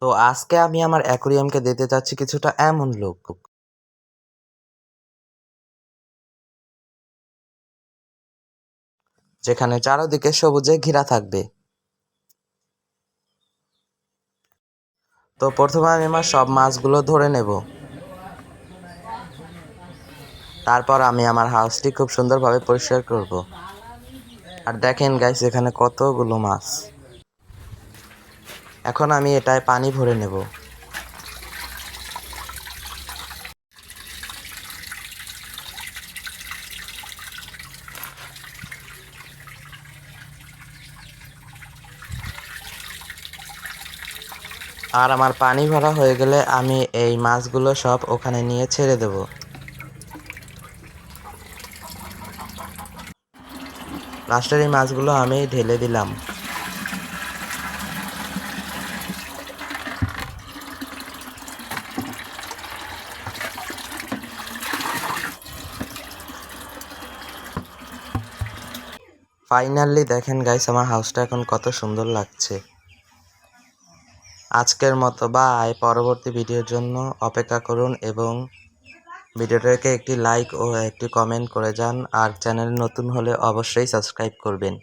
তো আজকে আমি আমার অ্যাকুরিয়ামকে দিতে চাচ্ছি কিছুটা এমন লুক, যেখানে চারদিকে সবুজে ঘেরা থাকবে। তো প্রথমে আমি আমার সব মাছগুলো ধরে নেব। তারপর আমি আমার হাউসটি খুব সুন্দরভাবে পরিষ্কার করব। আর দেখেন গাইস, এখানে কতগুলো মাছ। এখন আমি এটায় পানি ভরে নেব। আর আমার পানি ভরা হয়ে গেলে আমি এই মাছগুলো সব ওখানে নিয়ে ছেড়ে দেব। লাস্টের এই মাছগুলো আমি ঢেলে দিলাম। ফাইনালি দেখেন গাইস, আমার হাউসটা এখন কত সুন্দর লাগছে। আজকের মতো বাই। পরবর্তী ভিডিওর জন্য অপেক্ষা করুন এবং ভিডিওটাকে একটি লাইক ও একটি কমেন্ট করে যান। আর চ্যানেল নতুন হলে অবশ্যই সাবস্ক্রাইব করবেন।